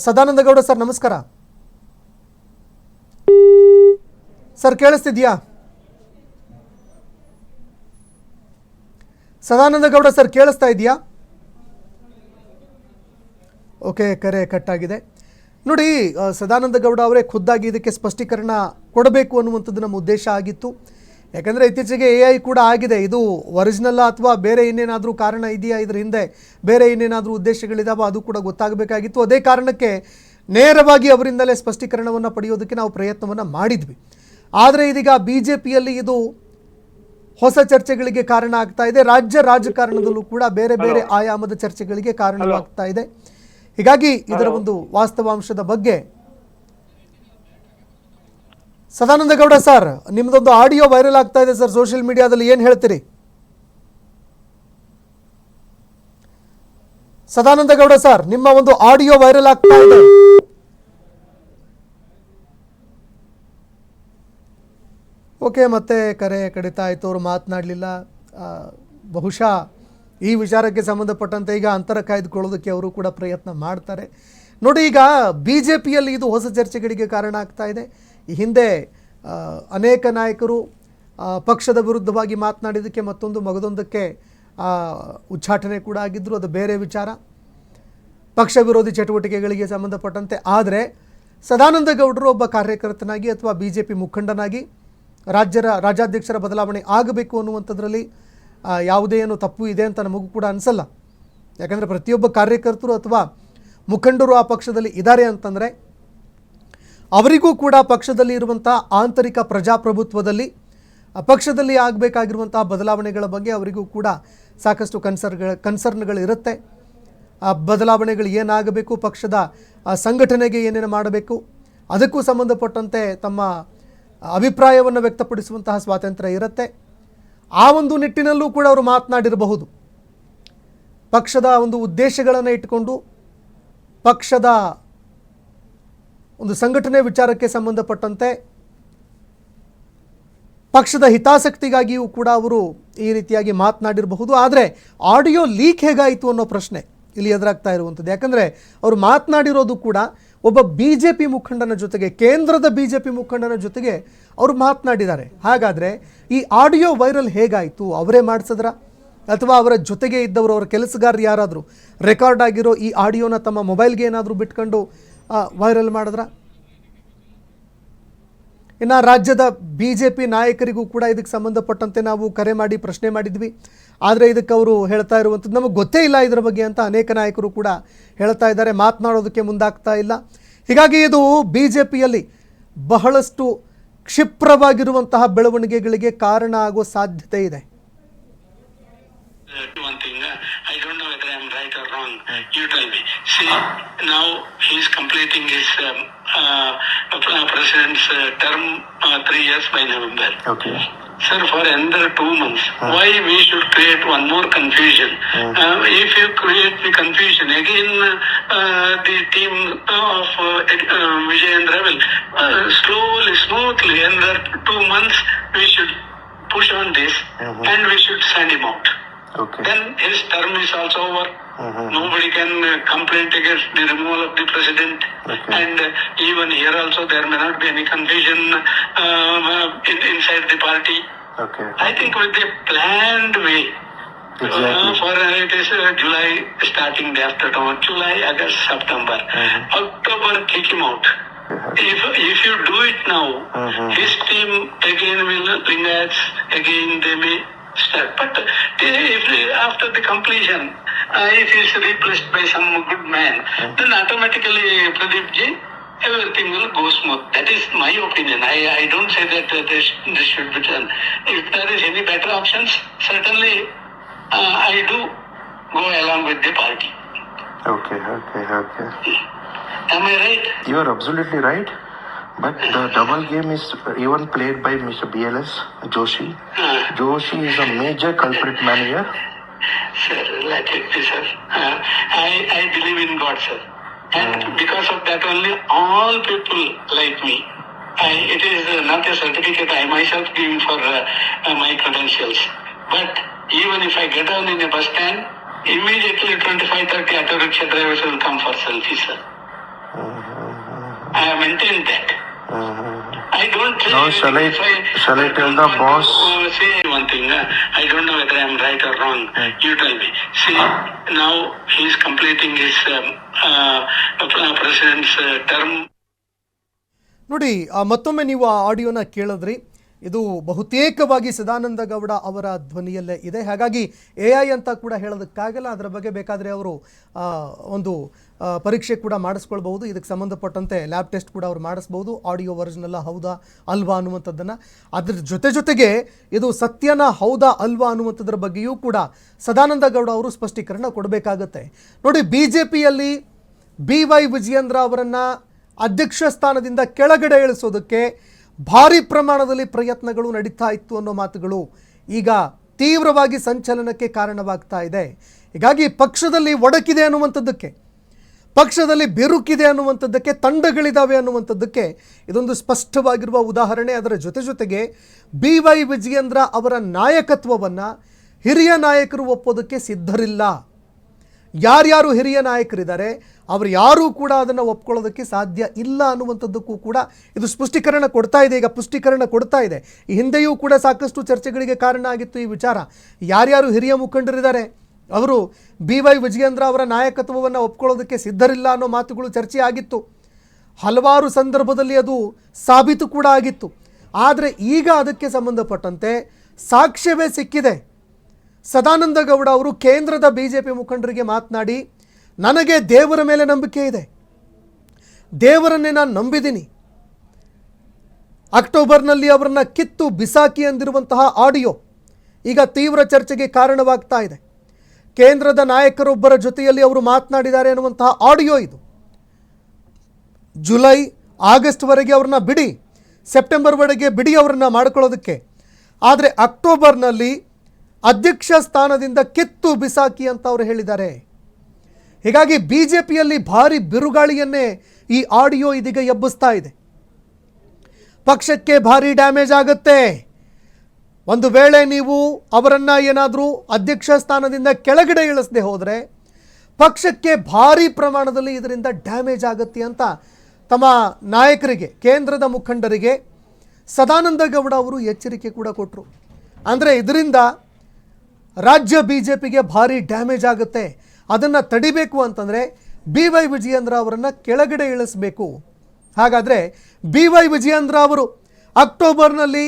ಸದಾನಂದ ಗೌಡ ಸರ್ ನಮಸ್ಕಾರ. ಸರ್ ಕೇಳಿಸ್ತಿದ್ಯಾ? ಸದಾನಂದ ಗೌಡ ಸರ್ ಕೇಳಿಸ್ತಾ ಇದೆಯಾ? ಓಕೆ, ಕರೆ ಕಟ್ಟಾಗಿದೆ. ನೋಡಿ, ಸದಾನಂದ ಗೌಡ ಅವರೇ ಖುದ್ದಾಗಿ ಇದಕ್ಕೆ ಸ್ಪಷ್ಟೀಕರಣ ಕೊಡಬೇಕು ಅನ್ನುವಂಥದ್ದು ನಮ್ಮ ಉದ್ದೇಶ ಆಗಿತ್ತು. ಯಾಕಂದರೆ ಇತ್ತೀಚೆಗೆ AI ಕೂಡ ಆಗಿದೆ, ಇದು ಒರಿಜಿನಲ್ಲ ಅಥವಾ ಬೇರೆ ಇನ್ನೇನಾದರೂ ಕಾರಣ ಇದೆಯಾ, ಇದರ ಹಿಂದೆ ಬೇರೆ ಇನ್ನೇನಾದರೂ ಉದ್ದೇಶಗಳಿದಾವ ಅದು ಕೂಡ ಗೊತ್ತಾಗಬೇಕಾಗಿತ್ತು. ಅದೇ ಕಾರಣಕ್ಕೆ ನೇರವಾಗಿ ಅವರಿಂದಲೇ ಸ್ಪಷ್ಟೀಕರಣವನ್ನು ಪಡೆಯೋದಕ್ಕೆ ನಾವು ಪ್ರಯತ್ನವನ್ನು ಮಾಡಿದ್ವಿ. ಆದರೆ ಇದೀಗ BJPಯಲ್ಲಿ ಇದು ಹೊಸ ಚರ್ಚೆಗಳಿಗೆ ಕಾರಣ ಆಗ್ತಾ ಇದೆ. ರಾಜ್ಯ ರಾಜಕಾರಣದಲ್ಲೂ ಕೂಡ ಬೇರೆ ಬೇರೆ ಆಯಾಮದ ಚರ್ಚೆಗಳಿಗೆ ಕಾರಣವಾಗ್ತಾ ಇದೆ. ಹೀಗಾಗಿ ಇದರ ಒಂದು ವಾಸ್ತವಾಂಶದ ಬಗ್ಗೆ ಸದಾನಂದ ಗೌಡ ಸರ್, ನಿಮ್ಮದೊಂದು ಆಡಿಯೋ ವೈರಲ್ ಆಗ್ತಾ ಇದೆ ಸರ್ ಸೋಷಿಯಲ್ ಮೀಡಿಯಾದಲ್ಲಿ, ಏನು ಹೇಳ್ತೀರಿ? ಸದಾನಂದ ಗೌಡ ಸರ್, ನಿಮ್ಮ ಒಂದು ಆಡಿಯೋ ವೈರಲ್ ಆಗ್ತಾ ಇದೆ. ಓಕೆ, ಮತ್ತೆ ಕರೆ ಕಡಿತ ಆಯಿತು, ಅವರು ಮಾತನಾಡಲಿಲ್ಲ. ಬಹುಶಃ ಈ ವಿಚಾರಕ್ಕೆ ಸಂಬಂಧಪಟ್ಟಂತೆ ಈಗ ಅಂತರ ಕಾಯ್ದುಕೊಳ್ಳೋದಕ್ಕೆ ಅವರು ಕೂಡ ಪ್ರಯತ್ನ ಮಾಡ್ತಾರೆ. ನೋಡಿ, ಈಗ BJPಯಲ್ಲಿ ಇದು ಹೊಸ ಚರ್ಚೆಗಳಿಗೆ ಕಾರಣ ಆಗ್ತಾ ಇದೆ. ಈ ಹಿಂದೆ ಅನೇಕ ನಾಯಕರು ಪಕ್ಷದ ವಿರುದ್ಧವಾಗಿ ಮಾತನಾಡಿದ್ದಕ್ಕೆ ಮತ್ತೊಂದು ಮಗದೊಂದಕ್ಕೆ ಉಚ್ಚಾಟನೆ ಕೂಡ ಆಗಿದ್ದರು, ಅದು ಬೇರೆ ವಿಚಾರ, ಪಕ್ಷ ವಿರೋಧಿ ಚಟುವಟಿಕೆಗಳಿಗೆ ಸಂಬಂಧಪಟ್ಟಂತೆ. ಆದರೆ ಸದಾನಂದ ಗೌಡರು ಒಬ್ಬ ಕಾರ್ಯಕರ್ತನಾಗಿ ಅಥವಾ BJP ಮುಖಂಡನಾಗಿ ರಾಜ್ಯಾಧ್ಯಕ್ಷರ ಬದಲಾವಣೆ ಆಗಬೇಕು ಅನ್ನುವಂಥದ್ರಲ್ಲಿ ಯಾವುದೇ ಏನು ತಪ್ಪು ಇದೆ ಅಂತ ನಮಗೂ ಕೂಡ ಅನಿಸಲ್ಲ. ಯಾಕಂದರೆ ಪ್ರತಿಯೊಬ್ಬ ಕಾರ್ಯಕರ್ತರು ಅಥವಾ ಮುಖಂಡರು ಆ ಪಕ್ಷದಲ್ಲಿ ಇದ್ದಾರೆ ಅಂತಂದರೆ ಅವರಿಗೂ ಕೂಡ ಪಕ್ಷದಲ್ಲಿ ಇರುವಂಥ ಆಂತರಿಕ ಪ್ರಜಾಪ್ರಭುತ್ವದಲ್ಲಿ ಪಕ್ಷದಲ್ಲಿ ಆಗಬೇಕಾಗಿರುವಂತಹ ಬದಲಾವಣೆಗಳ ಬಗ್ಗೆ ಅವರಿಗೂ ಕೂಡ ಸಾಕಷ್ಟು ಕನ್ಸರ್ನ್ಗಳಿರುತ್ತೆ. ಆ ಬದಲಾವಣೆಗಳು ಏನಾಗಬೇಕು, ಪಕ್ಷದ ಸಂಘಟನೆಗೆ ಏನೇನು ಮಾಡಬೇಕು, ಅದಕ್ಕೂ ಸಂಬಂಧಪಟ್ಟಂತೆ ತಮ್ಮ ಅಭಿಪ್ರಾಯವನ್ನು ವ್ಯಕ್ತಪಡಿಸುವಂತಹ ಸ್ವಾತಂತ್ರ್ಯ ಇರುತ್ತೆ. ಆ ಒಂದು ನಿಟ್ಟಿನಲ್ಲೂ ಕೂಡ ಅವರು ಮಾತನಾಡಿರಬಹುದು. ಪಕ್ಷದ ಒಂದು ಉದ್ದೇಶಗಳನ್ನು ಇಟ್ಟುಕೊಂಡು ಪಕ್ಷದ ಒಂದು ಸಂಘಟನೆ ವಿಚಾರಕ್ಕೆ ಸಂಬಂಧಪಟ್ಟಂತೆ ಪಕ್ಷದ ಹಿತಾಸಕ್ತಿಗಾಗಿಯೂ ಕೂಡ ಅವರು ಈ ರೀತಿಯಾಗಿ ಮಾತನಾಡಿರಬಹುದು. ಆದರೆ ಆಡಿಯೋ ಲೀಕ್ ಹೇಗಾಯಿತು ಅನ್ನೋ ಪ್ರಶ್ನೆ ಇಲ್ಲಿ ಎದುರಾಗ್ತಾ ಇರುವಂಥದ್ದು. ಯಾಕಂದರೆ ಅವರು ಮಾತನಾಡಿರೋದು ಕೂಡ ಒಬ್ಬ BJP ಮುಖಂಡನ ಜೊತೆಗೆ, ಕೇಂದ್ರದ BJP ಮುಖಂಡನ ಜೊತೆಗೆ ಅವರು ಮಾತನಾಡಿದ್ದಾರೆ. ಹಾಗಾದರೆ ಈ ಆಡಿಯೋ ವೈರಲ್ ಹೇಗಾಯಿತು? ಅವರೇ ಮಾಡಿಸಿದ್ರ ಅಥವಾ ಅವರ ಜೊತೆಗೆ ಇದ್ದವರು, ಅವರ ಕೆಲಸಗಾರರು ಯಾರಾದರೂ ರೆಕಾರ್ಡ್ ಆಗಿರೋ ಈ ಆಡಿಯೋನ ತಮ್ಮ ಮೊಬೈಲ್ಗೆ ಏನಾದರೂ ಬಿಟ್ಕೊಂಡು ವೈರಲ್ ಮಾಡಿದ್ರ? ಇನ್ನು ರಾಜ್ಯದ BJP ನಾಯಕರಿಗೂ ಕೂಡ ಇದಕ್ಕೆ ಸಂಬಂಧಪಟ್ಟಂತೆ ನಾವು ಕರೆ ಮಾಡಿ ಪ್ರಶ್ನೆ ಮಾಡಿದ್ವಿ. ಆದರೆ ಇದಕ್ಕೆ ಅವರು ಹೇಳ್ತಾ ಇರುವಂಥದ್ದು ನಮಗೆ ಗೊತ್ತೇ ಇಲ್ಲ ಇದರ ಬಗ್ಗೆ ಅಂತ ಅನೇಕ ನಾಯಕರು ಕೂಡ ಹೇಳ್ತಾ ಇದ್ದಾರೆ, ಮಾತನಾಡೋದಕ್ಕೆ ಮುಂದಾಗ್ತಾ ಇಲ್ಲ. ಹೀಗಾಗಿ ಇದು BJPಯಲ್ಲಿ ಬಹಳಷ್ಟು ಕ್ಷಿಪ್ರವಾಗಿರುವಂತಹ ಬೆಳವಣಿಗೆಗಳಿಗೆ ಕಾರಣ ಆಗೋ ಸಾಧ್ಯತೆ ಇದೆ. One thing, I don't know whether I'm right or wrong. You tell me. See, now he's completing his president's term 3 years by November. Okay. Sir, for another 2 months, why we should create one more confusion? If you create the confusion, again the team of Vijayendra will slowly, smoothly, another 2 months, we should push on this and we should send him out. Okay. Then his term is also over. Nobody can complain against the removal of the president. Okay. And even here also there may not be any confusion inside the party. Okay. I think with a planned way. Exactly. For it is July starting day after tomorrow. July, August, September. October, kick him out. If you do it now, his team again will Lingayats, again they may start. But if after the completion, if he is replaced by some good man, then automatically Pradeep ji, everything will go smooth. That is my opinion. I don't say that this should be done. If there is any better options, certainly I do go along with the party. Okay. Am I right? You are absolutely right. But the double game is even played by Mr. BLS Joshi. Joshi is a major culprit man here. Sir, let it be, sir. I believe in God, sir. And because of that only, all people like me. It is not a certificate I myself giving for my credentials. But even if I get on in a bus stand, immediately 25-30 auto rickshaw drivers will come for selfie, sir. I have maintained that. I don't say Now shall I tell the boss? Say one thing. I don't know whether I'm right or wrong. You tell me. See, now he's completing his president's term. ನೋಡಿ, ಮತ್ತೊಮ್ಮೆ ನೀವು ಆ ಆಡಿಯೋನ ಕೇಳಿದ್ರಿ. ಇದು ಬಹುತೇಕವಾಗಿ ಸದಾನಂದ ಗೌಡ ಅವರ ಧ್ವನಿಯಲ್ಲೇ ಇದೆ. ಹಾಗಾಗಿ AI ಅಂತ ಕೂಡ ಹೇಳೋದಕ್ಕಾಗಲ್ಲ. ಅದರ ಬಗ್ಗೆ ಬೇಕಾದರೆ ಅವರು ಒಂದು ಪರೀಕ್ಷೆ ಕೂಡ ಮಾಡಿಸ್ಕೊಳ್ಬಹುದು. ಇದಕ್ಕೆ ಸಂಬಂಧಪಟ್ಟಂತೆ ಲ್ಯಾಬ್ ಟೆಸ್ಟ್ ಕೂಡ ಅವರು ಮಾಡಿಸ್ಬೋದು. ಆಡಿಯೋ ಒರಿಜಿನಲ್ಲ ಹೌದಾ ಅಲ್ವಾ ಅನ್ನುವಂಥದ್ದನ್ನು. ಅದ್ರ ಜೊತೆಗೆ ಇದು ಸತ್ಯನ ಹೌದಾ ಅಲ್ವಾ ಅನ್ನುವಂಥದ್ರ ಬಗ್ಗೆಯೂ ಕೂಡ ಸದಾನಂದ ಗೌಡ ಅವರು ಸ್ಪಷ್ಟೀಕರಣ ಕೊಡಬೇಕಾಗತ್ತೆ. ನೋಡಿ, BJPಯಲ್ಲಿ BY ವಿಜಯೇಂದ್ರ ಅವರನ್ನು ಅಧ್ಯಕ್ಷ ಸ್ಥಾನದಿಂದ ಕೆಳಗಡೆ ಇಳಿಸೋದಕ್ಕೆ ಭಾರಿ ಪ್ರಮಾಣದಲ್ಲಿ ಪ್ರಯತ್ನಗಳು ನಡೀತಾ ಇತ್ತು ಅನ್ನೋ ಮಾತುಗಳು ಈಗ ತೀವ್ರವಾಗಿ ಸಂಚಲನಕ್ಕೆ ಕಾರಣವಾಗ್ತಾ ಇದೆ. ಹೀಗಾಗಿ ಪಕ್ಷದಲ್ಲಿ ಒಡಕಿದೆ ಅನ್ನುವಂಥದ್ದಕ್ಕೆ, ಪಕ್ಷದಲ್ಲಿ ಬಿರುಕಿದೆ ಅನ್ನುವಂಥದ್ದಕ್ಕೆ, ತಂಡಗಳಿದ್ದಾವೆ ಅನ್ನುವಂಥದ್ದಕ್ಕೆ ಇದೊಂದು ಸ್ಪಷ್ಟವಾಗಿರುವ ಉದಾಹರಣೆ. ಅದರ ಜೊತೆಗೆ BY ವಿಜಯೇಂದ್ರ ಅವರ ನಾಯಕತ್ವವನ್ನು ಹಿರಿಯ ನಾಯಕರು ಒಪ್ಪೋದಕ್ಕೆ ಸಿದ್ಧರಿಲ್ಲ. ಯಾರ್ಯಾರು ಹಿರಿಯ ನಾಯಕರಿದ್ದಾರೆ ಅವರು ಯಾರೂ ಕೂಡ ಅದನ್ನು ಒಪ್ಕೊಳ್ಳೋದಕ್ಕೆ ಸಾಧ್ಯ ಇಲ್ಲ ಅನ್ನುವಂಥದ್ದಕ್ಕೂ ಕೂಡ ಇದು ಸ್ಪಷ್ಟೀಕರಣ ಕೊಡ್ತಾ ಇದೆ. ಈಗ ಪುಷ್ಟೀಕರಣ ಕೊಡ್ತಾ ಇದೆ. ಈ ಹಿಂದೆಯೂ ಕೂಡ ಸಾಕಷ್ಟು ಚರ್ಚೆಗಳಿಗೆ ಕಾರಣ ಆಗಿತ್ತು ಈ ವಿಚಾರ. ಯಾರ್ಯಾರು ಹಿರಿಯ ಮುಖಂಡರಿದ್ದಾರೆ ಅವರು BY ವಿಜಯೇಂದ್ರ ಅವರ ನಾಯಕತ್ವವನ್ನು ಒಪ್ಕೊಳ್ಳೋದಕ್ಕೆ ಸಿದ್ಧರಿಲ್ಲ ಅನ್ನೋ ಮಾತುಗಳು ಚರ್ಚೆ ಆಗಿತ್ತು. ಹಲವಾರು ಸಂದರ್ಭದಲ್ಲಿ ಅದು ಸಾಬೀತು ಕೂಡ ಆಗಿತ್ತು. ಆದರೆ ಈಗ ಅದಕ್ಕೆ ಸಂಬಂಧಪಟ್ಟಂತೆ ಸಾಕ್ಷ್ಯವೇ ಸಿಕ್ಕಿದೆ. ಸದಾನಂದ ಗೌಡ ಅವರು ಕೇಂದ್ರದ BJP ಮುಖಂಡರಿಗೆ ಮಾತನಾಡಿ, ನನಗೆ ದೇವರ ಮೇಲೆ ನಂಬಿಕೆ ಇದೆ, ದೇವರನ್ನೇ ನಾನು ನಂಬಿದ್ದೀನಿ. ಅಕ್ಟೋಬರ್ನಲ್ಲಿ ಅವರನ್ನ ಕಿತ್ತು ಬಿಸಾಕಿ ಅಂದಿರುವಂತಹ ಆಡಿಯೋ ಈಗ ತೀವ್ರ ಚರ್ಚೆಗೆ ಕಾರಣವಾಗ್ತಾ ಇದೆ. ಕೇಂದ್ರದ ನಾಯಕರೊಬ್ಬರ ಜೊತೆಯಲ್ಲಿ ಅವರು ಮಾತನಾಡಿದ್ದಾರೆ ಅನ್ನುವಂತಹ ಆಡಿಯೋ ಇದು. ಜುಲೈ ಆಗಸ್ಟ್ವರೆಗೆ ಅವ್ರನ್ನ ಬಿಡಿ, ಸೆಪ್ಟೆಂಬರ್ವರೆಗೆ ಬಿಡಿ ಅವರನ್ನ ಮಾಡ್ಕೊಳ್ಳೋದಕ್ಕೆ. ಆದರೆ ಅಕ್ಟೋಬರ್ನಲ್ಲಿ ಅಧ್ಯಕ್ಷ ಸ್ಥಾನದಿಂದ ಕಿತ್ತು ಬಿಸಾಕಿ ಅಂತ ಅವರು ಹೇಳಿದ್ದಾರೆ. ಹೀಗಾಗಿ BJPಯಲ್ಲಿ ಭಾರಿ ಬಿರುಗಾಳಿಯನ್ನೇ ಈ ಆಡಿಯೋ ಇದೀಗ ಎಬ್ಬಿಸ್ತಾ ಇದೆ. ಪಕ್ಷಕ್ಕೆ ಭಾರಿ ಡ್ಯಾಮೇಜ್ ಆಗುತ್ತೆ. ಒಂದು ವೇಳೆ ನೀವು ಅವರನ್ನು ಏನಾದರೂ ಅಧ್ಯಕ್ಷ ಸ್ಥಾನದಿಂದ ಕೆಳಗಡೆ ಇಳಿಸದೆ ಹೋದರೆ ಪಕ್ಷಕ್ಕೆ ಭಾರಿ ಪ್ರಮಾಣದಲ್ಲಿ ಇದರಿಂದ ಡ್ಯಾಮೇಜ್ ಆಗುತ್ತೆ ಅಂತ ತಮ್ಮ ನಾಯಕರಿಗೆ, ಕೇಂದ್ರದ ಮುಖಂಡರಿಗೆ ಸದಾನಂದ ಗೌಡ ಅವರು ಎಚ್ಚರಿಕೆ ಕೂಡ ಕೊಟ್ಟರು. ಅಂದರೆ ಇದರಿಂದ ರಾಜ್ಯ BJPಗೆ ಭಾರಿ ಡ್ಯಾಮೇಜ್ ಆಗುತ್ತೆ. ಅದನ್ನು ತಡಿಬೇಕು ಅಂತಂದರೆ BY ವಿಜಯೇಂದ್ರ ಅವರನ್ನು ಕೆಳಗಡೆ ಇಳಿಸಬೇಕು. ಹಾಗಾದರೆ BY ವಿಜಯೇಂದ್ರ ಅವರು ಅಕ್ಟೋಬರ್ನಲ್ಲಿ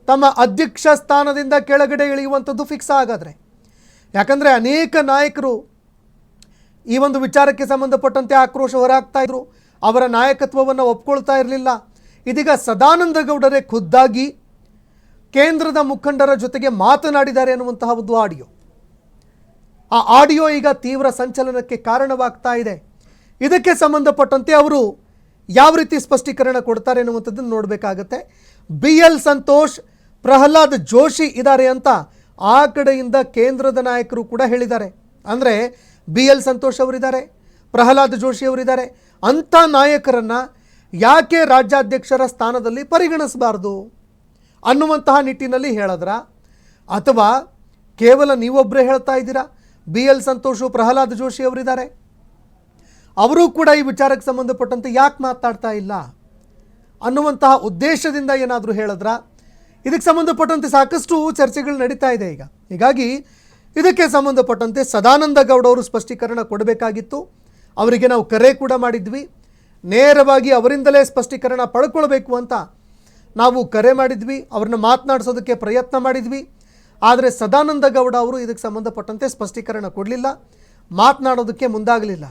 ತಮ್ಮ ಅಧ್ಯಕ್ಷ ಸ್ಥಾನದಿಂದ ಕೆಳಗಡೆ ಇಳಿಯುವಂಥದ್ದು ಫಿಕ್ಸ್ ಆಗಾದರೆ. ಯಾಕಂದರೆ ಅನೇಕ ನಾಯಕರು ಈ ಒಂದು ವಿಚಾರಕ್ಕೆ ಸಂಬಂಧಪಟ್ಟಂತೆ ಆಕ್ರೋಶ ಹೊರಹಾಕ್ತಾ ಇದ್ರು, ಅವರ ನಾಯಕತ್ವವನ್ನು ಒಪ್ಕೊಳ್ತಾ ಇರಲಿಲ್ಲ. ಇದೀಗ ಸದಾನಂದ ಗೌಡರೇ ಖುದ್ದಾಗಿ ಕೇಂದ್ರದ ಮುಖಂಡರ ಜೊತೆಗೆ ಮಾತನಾಡಿದ್ದಾರೆ ಅನ್ನುವಂತಹ ಒಂದು ಆಡಿಯೋ. ಆ ಆಡಿಯೋ ಈಗ ತೀವ್ರ ಸಂಚಲನಕ್ಕೆ ಕಾರಣವಾಗ್ತಾ ಇದೆ. ಇದಕ್ಕೆ ಸಂಬಂಧಪಟ್ಟಂತೆ ಅವರು ಯಾವ ರೀತಿ ಸ್ಪಷ್ಟೀಕರಣ ಕೊಡ್ತಾರೆ ಅನ್ನುವಂಥದ್ದನ್ನು ನೋಡಬೇಕಾಗತ್ತೆ. BL ಸಂತೋಷ್, ಪ್ರಹ್ಲಾದ್ ಜೋಶಿ ಇದ್ದಾರೆ ಅಂತ ಆ ಕಡೆಯಿಂದ ಕೇಂದ್ರದ ನಾಯಕರು ಕೂಡ ಹೇಳಿದ್ದಾರೆ. ಅಂದರೆ BL ಸಂತೋಷ್ ಅವರಿದ್ದಾರೆ, ಪ್ರಹ್ಲಾದ್ ಜೋಶಿ ಅವರಿದ್ದಾರೆ. ಅಂಥ ನಾಯಕರನ್ನು ಯಾಕೆ ರಾಜ್ಯಾಧ್ಯಕ್ಷರ ಸ್ಥಾನದಲ್ಲಿ ಪರಿಗಣಿಸಬಾರ್ದು ಅನ್ನುವಂತಹ ನಿಟ್ಟಿನಲ್ಲಿ ಹೇಳಿದ್ರ, ಅಥವಾ ಕೇವಲ ನೀವೊಬ್ಬರೇ ಹೇಳ್ತಾ ಇದ್ದೀರಾ? BL ಸಂತೋಷು, ಪ್ರಹ್ಲಾದ್ ಜೋಶಿ ಅವರಿದ್ದಾರೆ, ಅವರು ಕೂಡ ಈ ವಿಚಾರಕ್ಕೆ ಸಂಬಂಧಪಟ್ಟಂತೆ ಯಾಕೆ ಮಾತಾಡ್ತಾ ಇಲ್ಲ ಅನ್ನುವಂತಹ ಉದ್ದೇಶದಿಂದ ಏನಾದರೂ ಹೇಳಿದ್ರ? ಇದಕ್ಕೆ ಸಂಬಂಧಪಟ್ಟಂತೆ ಸಾಕಷ್ಟು ಚರ್ಚೆಗಳು ನಡೀತಾ ಇದೆ ಈಗ. ಹೀಗಾಗಿ ಇದಕ್ಕೆ ಸಂಬಂಧಪಟ್ಟಂತೆ ಸದಾನಂದ ಗೌಡ ಅವರು ಸ್ಪಷ್ಟೀಕರಣ ಕೊಡಬೇಕಾಗಿತ್ತು. ಅವರಿಗೆ ನಾವು ಕರೆ ಕೂಡ ಮಾಡಿದ್ವಿ. ನೇರವಾಗಿ ಅವರಿಂದಲೇ ಸ್ಪಷ್ಟೀಕರಣ ಪಡ್ಕೊಳ್ಬೇಕು ಅಂತ ನಾವು ಕರೆ ಮಾಡಿದ್ವಿ, ಅವ್ರನ್ನ ಮಾತನಾಡಿಸೋದಕ್ಕೆ ಪ್ರಯತ್ನ ಮಾಡಿದ್ವಿ. ಆದರೆ ಸದಾನಂದ ಗೌಡ ಅವರು ಇದಕ್ಕೆ ಸಂಬಂಧಪಟ್ಟಂತೆ ಸ್ಪಷ್ಟೀಕರಣ ಕೊಡಲಿಲ್ಲ, ಮಾತನಾಡೋದಕ್ಕೆ ಮುಂದಾಗಲಿಲ್ಲ.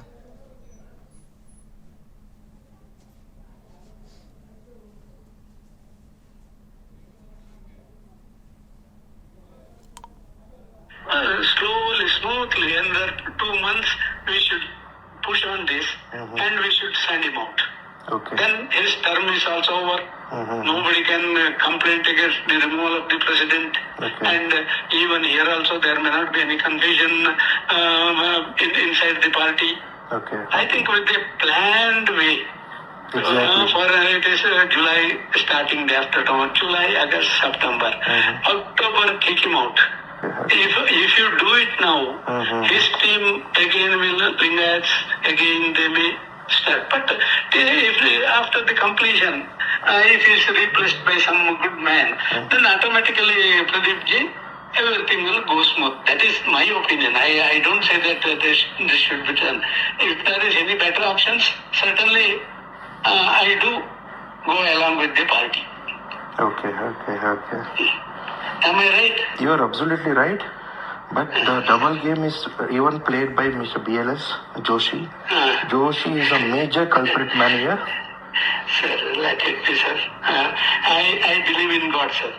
Slowly, smoothly, and that 2 months we should push on this, and we should send him out. Okay. Then his term is also over. Nobody can complain against the removal of the president. Okay. And even here also there may not be any confusion inside the party. Okay. I think with a planned way. Exactly. For it is July starting day after tomorrow. July, August, September. October, kick him out. If you do it now, his team again will Lingayats, again they may start. But if after the completion, if he is replaced by some good man, then automatically Pradeep ji, everything will go smooth. That is my opinion. I don't say that this should be done. If there is any better options, certainly I do go along with the party. Okay. Am I right? You are absolutely right. But the double game is even played by Mr. BLS Joshi. Joshi is a major culprit man here. Sir, let it be, sir. I believe in God, sir.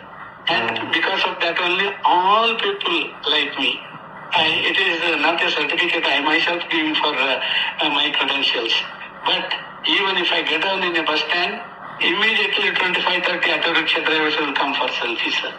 And because of that only, all people like me. It is not a certificate I myself giving for my credentials. But even if I get down in a bus stand, immediately 25-30 auto rickshaw drivers will come for selfie, sir.